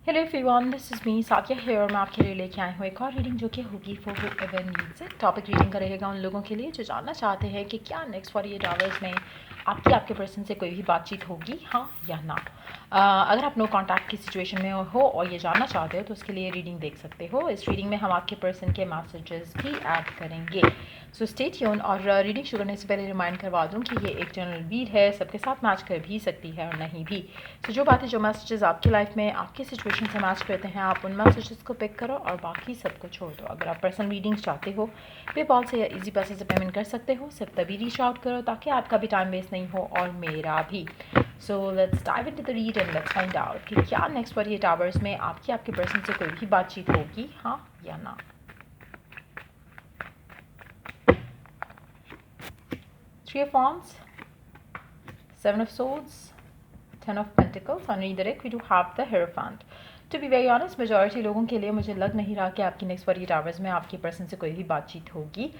Hello everyone, this is me Sathiya है और मैं आपके लिए लेके आई हूँ एक और रीडिंग जो कि होगी for whoever needs it. Topic reading का रहेगा उन लोगों के लिए जो जानना चाहते हैं कि क्या नेक्स्ट 48 आवर्स में आपके पर्सन से कोई भी बातचीत होगी, हाँ या ना। अगर आप नो कॉन्टैक्ट की सिचुएशन में हो और ये जानना चाहते हो तो उसके लिए रीडिंग देख सकते हो। इस रीडिंग में हम आपके पर्सन के मैसेजेस भी ऐड करेंगे। So stay tune. और रीडिंग शुरू करने से पहले रिमाइंड करवा दूँ कि ये एक जनरल रीड है, सबके साथ मैच कर भी सकती है और नहीं भी। सो जो बातें, जो मैसेजेस आपकी लाइफ में आपकी सिचुएशन से मैच करते हैं, आप उन मैसेजेस को पिक करो और बाकी सबको छोड़ दो। अगर आप पर्सनल रीडिंग्स चाहते हो, पेपॉल से या इजी पैसे से पेमेंट कर सकते हो। सिर्फ तभी रीच आउट करो ताकि आपका भी टाइम वेस्ट नहीं हो और मेरा भी। So let's dive into the read and let's find out कि क्या नेक्स्ट 48 आवर्स में आपके पर्सन से कोई भी बातचीत होगी, हाँ या ना। Three of Wands, Seven of Swords, Ten of Pentacles. Underneath the deck we do have the Hierophant. To be very honest, majority लोगों के लिए मुझे लग नहीं रहा कि आपकी नेक्स्ट 48 आवर्स में आपके पर्सन से कोई भी बातचीत होगी।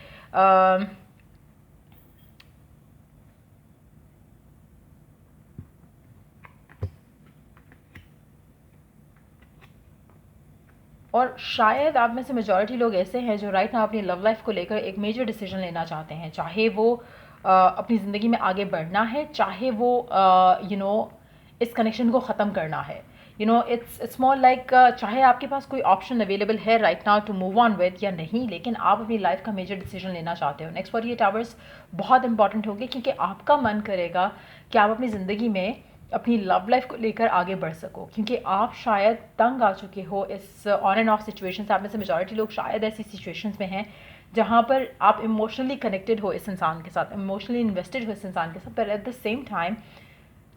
और शायद आप में से मेजॉरिटी लोग ऐसे हैं जो राइट नाउ अपनी लव लाइफ को लेकर एक मेजर डिसीजन लेना चाहते हैं। चाहे वो अपनी ज़िंदगी में आगे बढ़ना है, चाहे वो इस कनेक्शन को ख़त्म करना है। इट्स मोर लाइक चाहे आपके पास कोई ऑप्शन अवेलेबल है right now to move on with या नहीं, लेकिन आप अपनी लाइफ का मेजर डिसीजन लेना चाहते हो। नेक्स्ट 48 आवर्स बहुत इंपॉर्टेंट होंगे क्योंकि आपका मन करेगा कि आप अपनी ज़िंदगी में अपनी लव लाइफ को लेकर आगे बढ़ सको, क्योंकि आप शायद तंग आ चुके हो इस ऑन एंड ऑफ सिचुएशन से। आप में से मेजॉरिटी लोग शायद ऐसी सिचुएशंस में हैं जहाँ पर आप इमोशनली कनेक्टेड हो इस इंसान के साथ, इमोशनली इन्वेस्टेड हो इस इंसान के साथ, पर एट द सेम टाइम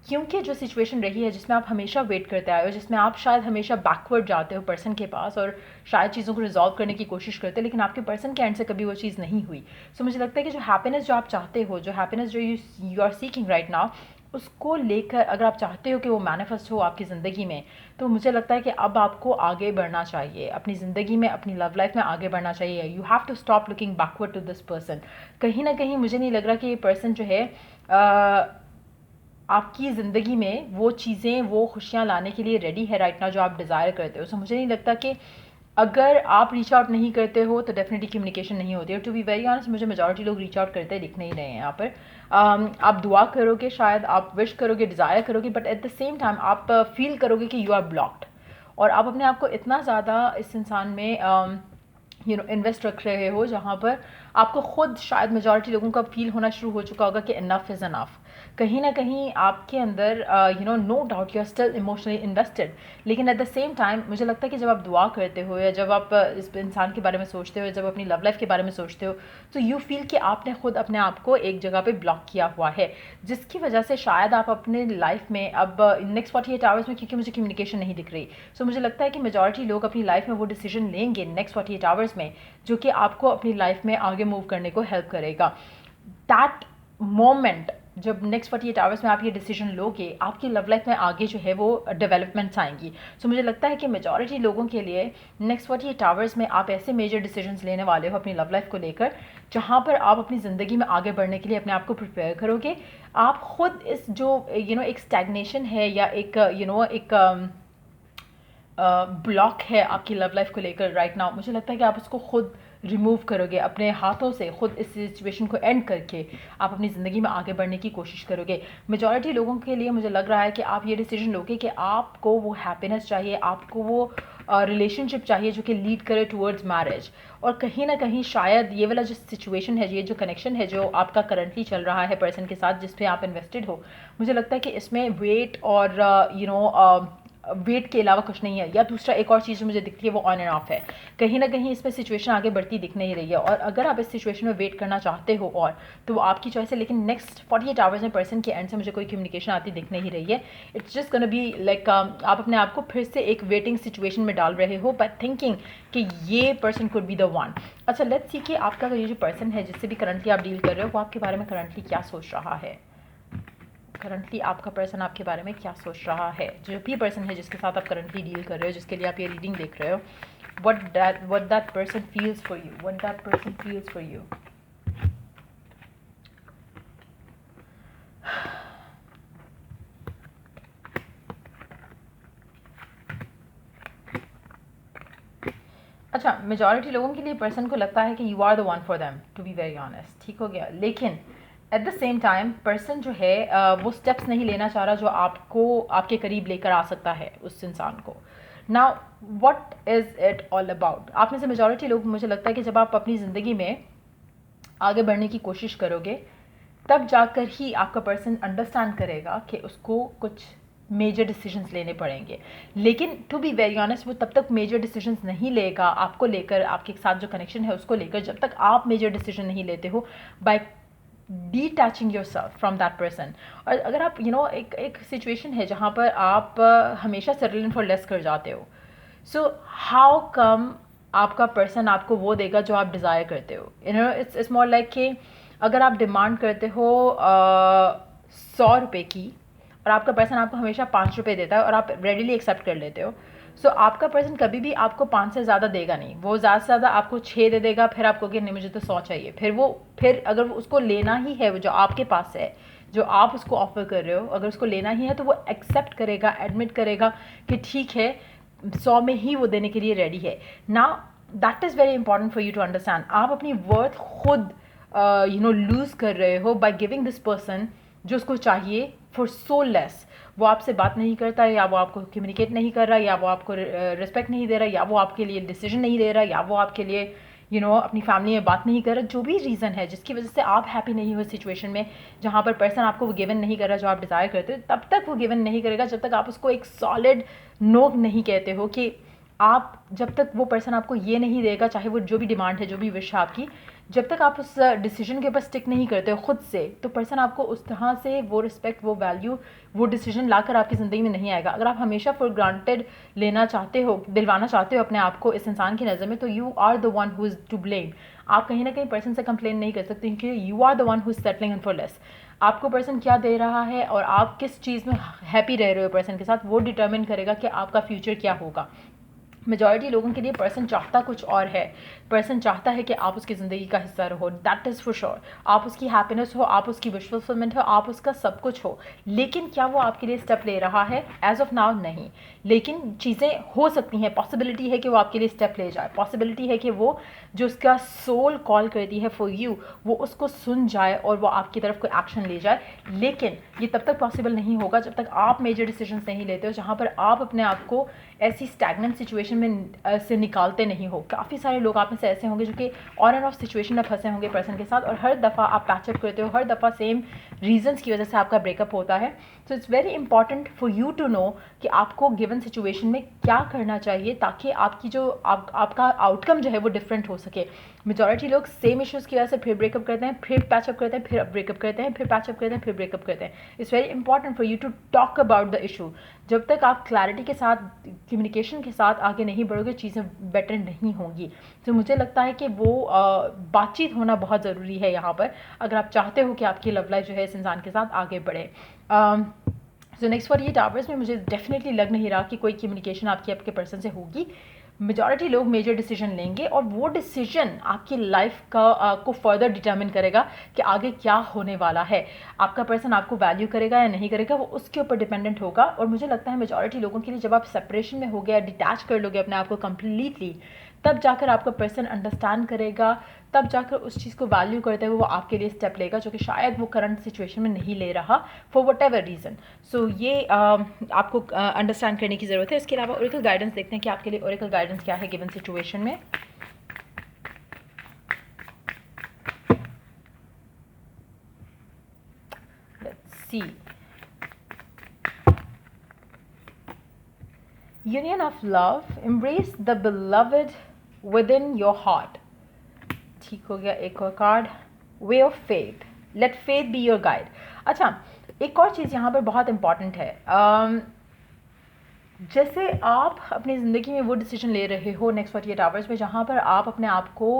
क्योंकि जो सिचुएशन रही है जिसमें आप हमेशा वेट करते आए हो, जिसमें आप शायद हमेशा बैकवर्ड जाते हो पर्सन के पास और शायद चीज़ों को रिजॉल्व करने की कोशिश करते हो, लेकिन आपके पर्सन के एंड से कभी वो चीज़ नहीं हुई। सो मुझे लगता है कि जो हैप्पीनेस जो आप चाहते हो, जो हैप्पीनेस जो you are seeking right now, उसको लेकर अगर आप चाहते हो कि वो मैनिफेस्ट हो आपकी ज़िंदगी में, तो मुझे लगता है कि अब आपको आगे बढ़ना चाहिए अपनी ज़िंदगी में, अपनी लव लाइफ में आगे बढ़ना चाहिए। You have to stop looking backward to this person. कहीं ना कहीं मुझे नहीं लग रहा कि ये पर्सन जो है आपकी ज़िंदगी में वो चीज़ें, वो खुशियाँ लाने के लिए रेडी है राइट नाउ जो आप डिज़ायर करते हो। सो मुझे नहीं लगता कि अगर आप रीच आउट नहीं करते हो तो डेफिनेटली कम्युनिकेशन नहीं होती है। टू बी वेरी ऑनेस्ट, मुझे मेजॉरिटी लोग रीच आउट करते दिख नहीं रहे हैं यहाँ पर। आप दुआ करोगे, शायद आप विश करोगे, डिज़ायर करोगे, but at the same time आप फील करोगे कि यू आर ब्लॉक्ड और आप अपने आप को इतना ज़्यादा इस इंसान में इन्वेस्ट रख रहे हो जहाँ पर आपको खुद शायद मेजॉरिटी लोगों का फील होना शुरू हो चुका होगा कि इनफ इज़ इनफ। कहीं ना कहीं आपके अंदर no doubt you are still emotionally invested, लेकिन एट द सेम टाइम मुझे लगता है कि जब आप दुआ करते हो या जब आप इस इंसान के बारे में सोचते हो, जब अपनी लव लाइफ के बारे में सोचते हो, तो यू फील कि आपने खुद अपने आप को एक जगह पे ब्लॉक किया हुआ है, जिसकी वजह से शायद आप अपने लाइफ में अब नेक्स्ट 48 आवर्स में, क्योंकि मुझे कम्युनिकेशन नहीं दिख रही, सो मुझे लगता है कि मेजॉरिटी लोग अपनी लाइफ में वो डिसीजन लेंगे नेक्स्ट 48 आवर्स में जो कि आपको अपनी लाइफ में आगे मूव करने को हेल्प करेगा। दैट मोमेंट जब नेक्स्ट 48 आवर्स में आप ये डिसीजन लोगे, आपकी लव लाइफ में आगे जो है वो डेवलपमेंट्स आएंगी। सो मुझे लगता है कि मेजॉरिटी लोगों के लिए नेक्स्ट 48 आवर्स में आप ऐसे मेजर डिसीजंस लेने वाले हो अपनी लव लाइफ को लेकर जहाँ पर आप अपनी ज़िंदगी में आगे बढ़ने के लिए अपने आप को प्रिपेयर करोगे। आप खुद इस जो एक स्टैग्नेशन है या एक ब्लॉक है आपकी लव लाइफ को लेकर राइट नाउ, मुझे लगता है कि आप उसको खुद रिमूव करोगे अपने हाथों से, खुद इस सिचुएशन को एंड करके आप अपनी ज़िंदगी में आगे बढ़ने की कोशिश करोगे। मेजॉरिटी लोगों के लिए मुझे लग रहा है कि आप ये डिसीजन लोगे कि आपको वो हैप्पीनेस चाहिए, आपको वो रिलेशनशिप चाहिए जो कि लीड करे टुवर्ड्स मैरिज। और कहीं ना कहीं शायद ये वाला जो सिचुएशन है, ये जो कनेक्शन है जो आपका करंटली चल रहा है पर्सन के साथ जिस पे आप इन्वेस्टेड हो, मुझे लगता है कि इसमें वेट और वेट के अलावा कुछ नहीं है। या दूसरा एक और चीज़ जो मुझे दिखती है वो ऑन एंड ऑफ है। कहीं ना कहीं इसमें सिचुएशन आगे बढ़ती दिख नहीं रही है और अगर आप इस सिचुएशन में वेट करना चाहते हो और तो वो आपकी चॉइस है, लेकिन नेक्स्ट 48 आवर्स में पर्सन के एंड से मुझे कोई कम्युनिकेशन आती दिख नहीं रही है। It's just gonna be like आप अपने आप को फिर से एक वेटिंग सिचुएशन में डाल रहे हो बट थिंकिंग कि ये person could be the one. अच्छा, लेट्स सी कि आपका ये जो पर्सन है जिससे भी करंटली आप डील कर रहे हो वो आपके बारे में करंटली क्या सोच रहा है। करंटली आपका पर्सन आपके बारे में क्या सोच रहा है। जो भी पर्सन है जिसके साथ आप करंटली डील कर रहे हो, जिसके लिए आप ये रीडिंग देख रहे हो, what that person feels for you, what that person feels for you. अच्छा, मेजॉरिटी लोगों के लिए पर्सन को लगता है कि you are the one for them, to be very honest, ठीक हो गया। लेकिन at the same time person जो है वो स्टेप्स नहीं लेना चाह रहा जो आपको आपके करीब लेकर आ सकता है उस इंसान को। Now what is it all about? आप में से मेजॉरिटी लोग, मुझे लगता है कि जब आप अपनी ज़िंदगी में आगे बढ़ने की कोशिश करोगे तब जाकर ही आपका पर्सन अंडरस्टैंड करेगा कि उसको कुछ मेजर डिसीजंस लेने पड़ेंगे। लेकिन टू बी वेरी ऑनेस्ट वो तब तक मेजर डिसीजंस नहीं लेगा आपको लेकर, आपके साथ जो कनेक्शन है उसको लेकर, जब तक आप मेजर डिसीजन नहीं लेते हो by detaching yourself from that person. और अगर आप एक सिचुएशन है जहाँ पर आप हमेशा सेटल इन फॉर लेस कर जाते हो, सो हाउ कम आपका पर्सन आपको वो देगा जो आप डिज़ायर करते हो? इट्स मोर लाइक कि अगर आप डिमांड करते हो 100 रुपये की और आपका पर्सन आपको हमेशा 5 रुपये देता है और आप रेडिली एक्सेप्ट कर लेते हो, सो आपका पर्सन कभी भी आपको 5 से ज़्यादा देगा नहीं। वो ज़्यादा से ज़्यादा आपको 6 दे देगा, फिर आपको कि नहीं मुझे तो 100 चाहिए। फिर अगर उसको लेना ही है वो जो आपके पास है, जो आप उसको ऑफर कर रहे हो, अगर उसको लेना ही है तो वो एक्सेप्ट करेगा, एडमिट करेगा कि ठीक है 100 में ही वो देने के लिए रेडी है ना। That is very important for you to understand. आप अपनी वर्थ खुद लूज़ कर रहे हो बाय गिविंग दिस पर्सन जो उसको चाहिए फॉर सो लेस। वो आपसे बात नहीं करता, या वो आपको कम्युनिकेट नहीं कर रहा, या वो आपको रिस्पेक्ट नहीं दे रहा, या वो आपके लिए डिसीजन नहीं ले रहा, या वो आपके लिए अपनी फैमिली में बात नहीं कर रहा। जो भी रीज़न है जिसकी वजह से आप हैप्पी नहीं हो सिचुएशन में जहाँ पर पर्सन आपको वो गिवन नहीं कर रहा जो आप डिज़ायर करते हो, तब तक वो गिवन नहीं करेगा जब तक आप उसको एक सॉलिड नो नहीं कहते हो। कि आप जब तक वो पर्सन आपको ये नहीं देगा, चाहे वो जो भी डिमांड है, जो भी विश है आपकी, जब तक आप उस डिसीजन के ऊपर स्टिक नहीं करते हो खुद से, तो पर्सन आपको उस तरह से वो रिस्पेक्ट, वो वैल्यू, वो डिसीजन लाकर आपकी ज़िंदगी में नहीं आएगा। अगर आप हमेशा फॉर ग्रांटेड लेना चाहते हो, दिलवाना चाहते हो अपने आप को इस इंसान की नज़र में, तो you are the one who is to blame. आप कहीं ना कहीं पर्सन से कंप्लेन नहीं कर सकते क्योंकि you are the one who is settling in for less. आपको पर्सन क्या दे रहा है और आप किस चीज़ में हैप्पी रह रहे हो पर्सन के साथ, वो डिटर्मिन करेगा कि आपका फ्यूचर क्या होगा। मेजॉरिटी लोगों के लिए पर्सन चाहता कुछ और है। पर्सन चाहता है कि आप उसकी ज़िंदगी का हिस्सा रहो, दैट इज़ फॉर श्योर। आप उसकी हैप्पीनेस हो, आप उसकी विश फुलफिलमेंट हो, आप उसका सब कुछ हो। लेकिन क्या वो आपके लिए स्टेप ले रहा है? एज ऑफ नाउ नहीं। लेकिन चीज़ें हो सकती हैं, पॉसिबिलिटी है कि वो आपके लिए स्टेप ले जाए, पॉसिबिलिटी है कि वो जो उसका सोल कॉल करती है फॉर यू, वो उसको सुन जाए और वो आपकी तरफ कोई एक्शन ले जाए। लेकिन ये तब तक पॉसिबल नहीं होगा जब तक आप मेजर डिसीजंस नहीं लेते हो जहाँ पर आप अपने आप को ऐसी स्टैग्नेंट सिचुएशन में से निकालते नहीं हो। काफ़ी सारे लोग आप में से ऐसे होंगे जो कि ऑन एंड ऑफ सिचुएशन में फंसे होंगे पर्सन के साथ, और हर दफ़ा आप पैचअप करते हो, हर दफ़ा सेम रीजंस की वजह से आपका ब्रेकअप होता है। So it's very important for you to know कि आपको गिवन सिचुएशन में क्या करना चाहिए ताकि आपकी जो आपका आउटकम जो है वो डिफरेंट हो सके। मेजॉरिटी लोग सेम इश्यूज़ की वजह से फिर ब्रेकअप करते हैं, फिर पैचअप करते हैं, फिर ब्रेकअप करते हैं, फिर पैचअप करते हैं, फिर ब्रेकअप करते हैं। It's very important for you to talk about the issue. जब तक आप क्लैरिटी के साथ, कम्युनिकेशन के साथ आगे नहीं बढ़ोगे, चीज़ें बेटर नहीं होंगी। तो मुझे लगता है कि वो बातचीत होना बहुत ज़रूरी है यहाँ पर, अगर आप चाहते हो कि आपकी लव लाइफ जो है इस इंसान के साथ आगे बढ़े। सो नेक्स्ट 48 आवर्स में मुझे डेफिनेटली लग नहीं रहा कि कोई कम्युनिकेशन आपके पर्सन से होगी। मेजॉरिटी लोग मेजर डिसीजन लेंगे और वो डिसीजन आपकी लाइफ का को फर्दर डिटर्मिन करेगा कि आगे क्या होने वाला है। आपका पर्सन आपको वैल्यू करेगा या नहीं करेगा वो उसके ऊपर डिपेंडेंट होगा। और मुझे लगता है मेजॉरिटी लोगों के लिए जब आप सेपरेशन में हो गए, डिटैच कर लोगे अपने आप को कम्प्लीटली, तब जाकर आपका पर्सन अंडरस्टैंड करेगा, तब जाकर उस चीज़ को वैल्यू करते हुए वो आपके लिए स्टेप लेगा जो कि शायद वो करंट सिचुएशन में नहीं ले रहा फॉर वट एवर रीज़न। सो ये आपको अंडरस्टैंड करने की ज़रूरत है। इसके अलावा ओरेकल गाइडेंस देखते हैं कि आपके लिए ओरेकल गाइडेंस क्या है गिवन सिचुएशन में। Let's see. Union of love, embrace the beloved within your heart. ठीक हो गया। एक और card, way of faith, let faith be your guide. अच्छा, एक और चीज़ यहाँ पर बहुत इंपॉर्टेंट है। जैसे आप अपनी ज़िंदगी में वो डिसीजन ले रहे हो नेक्स्ट 48 आवर्स में जहाँ पर आप अपने आप को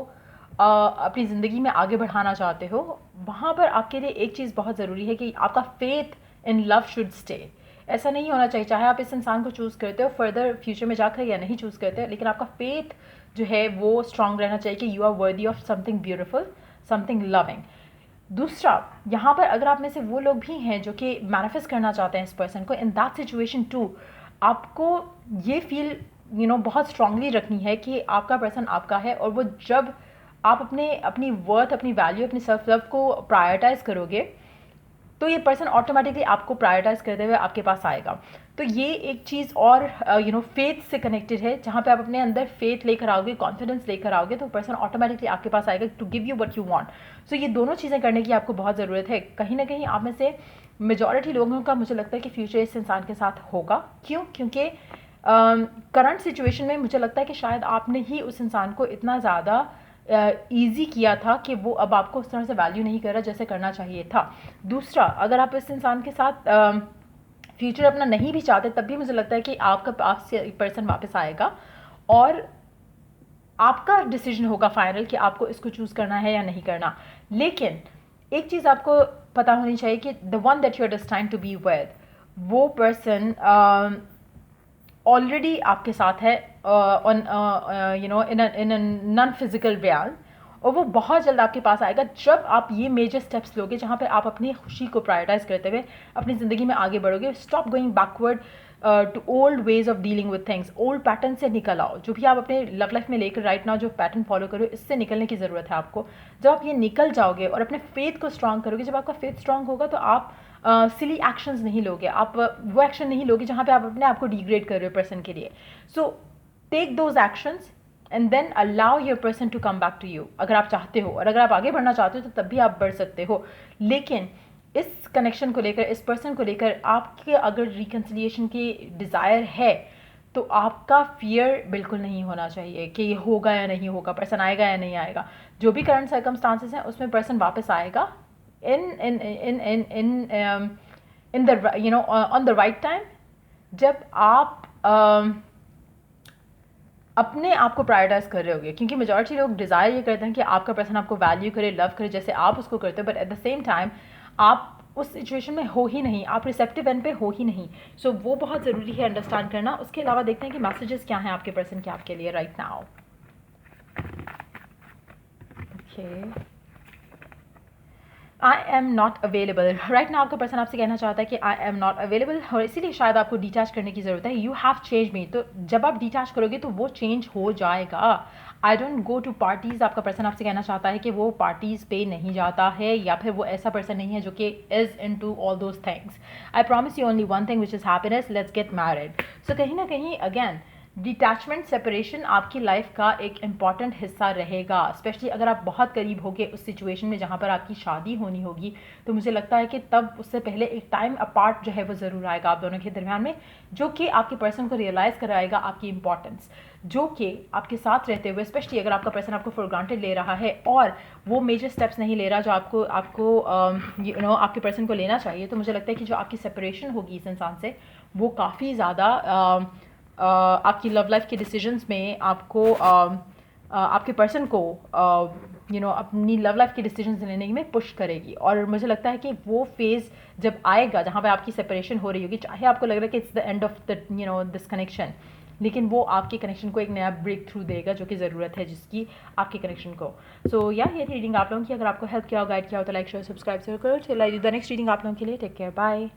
अपनी ज़िंदगी में आगे बढ़ाना चाहते हो, वहाँ पर आपके लिए एक चीज़ बहुत ज़रूरी है कि आपका faith in love should stay. ऐसा नहीं होना चाहिए, चाहे आप इस इंसान को चूज़ करते हो फर्दर फ्यूचर में जाकर या नहीं चूज़ करते हो, लेकिन आपका फेथ जो है वो स्ट्रांग रहना चाहिए कि you are worthy of something beautiful, something loving. दूसरा, यहाँ पर अगर आप में से वो लोग भी हैं जो कि मैनिफेस्ट करना चाहते हैं इस पर्सन को, इन दैट सिचुएशन टू आपको ये फील बहुत स्ट्रांगली रखनी है कि आपका पर्सन आपका है, और वो जब आप अपनी वर्थ, अपनी वैल्यू, अपनी सेल्फ लव को प्रायोरिटाइज करोगे तो ये पर्सन ऑटोमेटिकली आपको प्रायोरिटाइज करते हुए आपके पास आएगा। तो ये एक चीज़ और फेथ से कनेक्टेड है, जहाँ पे आप अपने अंदर फेथ लेकर आओगे, कॉन्फिडेंस लेकर आओगे, तो पर्सन ऑटोमेटिकली आपके पास आएगा to give you what you want. So ये दोनों चीज़ें करने की आपको बहुत ज़रूरत है। कहीं ना कहीं आप में से मेजॉरिटी लोगों का मुझे लगता है कि फ्यूचर इस इंसान के साथ होगा। क्यों? क्योंकि करंट सिचुएशन में मुझे लगता है कि शायद आपने ही उस इंसान को इतना ज़्यादा ईजी किया था कि वो अब आपको उस तरह से वैल्यू नहीं कर रहा जैसे करना चाहिए था। दूसरा, अगर आप इस इंसान के साथ फ्यूचर अपना नहीं भी चाहते, तब भी मुझे लगता है कि आपका पास पर्सन वापस आएगा और आपका डिसीजन होगा फाइनल कि आपको इसको चूज़ करना है या नहीं करना। लेकिन एक चीज़ आपको पता होनी चाहिए कि the one that you are destined to be with, वो पर्सन ऑलरेडी आपके साथ है इन नॉन फिजिकल बयान, और वो बहुत जल्द आपके पास आएगा जब आप ये मेजर स्टेप्स लोगे जहाँ पे आप अपनी खुशी को प्रायोरिटाइज करते हुए अपनी ज़िंदगी में आगे बढ़ोगे। Stop going backward to old ways of dealing with things. Old pattern से निकल आओ। जो भी आप अपने लव लाइफ में लेकर राइट नाउ जो पैटर्न फॉलो करो, इससे निकलने की ज़रूरत है आपको। जब आप ये निकल जाओगे और अपने फेथ को स्ट्रांग करोगे, जब आपका फेथ स्ट्रांग होगा तो आप सिली एक्शंस नहीं लोगे, आप वो एक्शन नहीं लोगे जहाँ पे आप अपने आप को डिग्रेड कर रहे हो पर्सन के लिए। So take those actions and then allow your person to come back to you, अगर आप चाहते हो। और अगर आप आगे बढ़ना चाहते हो तो तब भी आप बढ़ सकते हो। लेकिन इस कनेक्शन को लेकर, इस पर्सन को लेकर आपके अगर रिकन्सिलिएशन की डिज़ायर है तो आपका फियर बिल्कुल नहीं होना चाहिए कि ये होगा या नहीं होगा, पर्सन आएगा या नहीं आएगा। जो भी करंट सर्कमस्टांसेस हैं उसमें पर्सन वापस आएगा in the on the right time, जब आप अपने आप को प्रायोरिटाइज कर रहे होगे। क्योंकि मेजॉरिटी लोग डिज़ायर ये करते हैं कि आपका पर्सन आपको वैल्यू करे, लव करे जैसे आप उसको करते हो, but at the same time आप उस सिचुएशन में हो ही नहीं, आप रिसेप्टिव एंड पे हो ही नहीं। सो वो बहुत ज़रूरी है अंडरस्टैंड करना। उसके अलावा देखते हैं कि मैसेजेस क्या हैं आपके पर्सन के आपके लिए right now. Okay, I am not available. Right now आपका पर्सन आपसे कहना चाहता है कि आई एम नॉट अवेलेबल, और इसीलिए शायद आपको डिटैच करने की ज़रूरत है। यू हैव चेंज मी। तो जब आप डिटैच करोगे तो वो चेंज हो जाएगा। I don't go to parties. आपका पर्सन आपसे कहना चाहता है कि वो पार्टीज़ पे नहीं जाता है, या फिर वो ऐसा पर्सन नहीं है जो कि is into all those things. I promise you only one thing which is happiness, let's get married. So कहीं ना कहीं अगेन डिटैचमेंट, सेपरेशन आपकी लाइफ का एक इम्पॉर्टेंट हिस्सा रहेगा। स्पेशली अगर आप बहुत करीब होगे उस सिचुएशन में जहाँ पर आपकी शादी होनी होगी, तो मुझे लगता है कि तब उससे पहले एक टाइम अपार्ट जो है वो ज़रूर आएगा आप दोनों के दरमियान में, जो कि आपके पर्सन को रियलाइज़ कराएगा आपकी इंपॉर्टेंस, जो कि आपके साथ रहते हुए, स्पेशली अगर आपका पर्सन आपको फॉर ग्रांटेड ले रहा है और वो मेजर स्टेप्स नहीं ले रहा जो आपको आपके पर्सन को लेना चाहिए, तो मुझे लगता है कि जो आपकी सेपरेशन होगी इस इंसान से, वो काफ़ी ज़्यादा आपकी लव लाइफ के डिसीजंस में आपको आपके पर्सन को अपनी लव लाइफ के डिसीजंस लेने में पुश करेगी। और मुझे लगता है कि वो फेज़ जब आएगा जहाँ पे आपकी सेपरेशन हो रही होगी, चाहे आपको लग रहा है कि it's the end of the this connection, लेकिन वो आपके कनेक्शन को एक नया ब्रेक थ्रू देगा जो कि ज़रूरत है जिसकी आपके कनेक्शन को। सो ये रीडिंग आप लोगों की अगर आपको हेल्प किया हो, गाइड किया हो, तो लाइक शेयर सब्सक्राइब जरूर करो। चलो द नेक्स्ट रीडिंग आप लोगों के लिए। Take care, bye.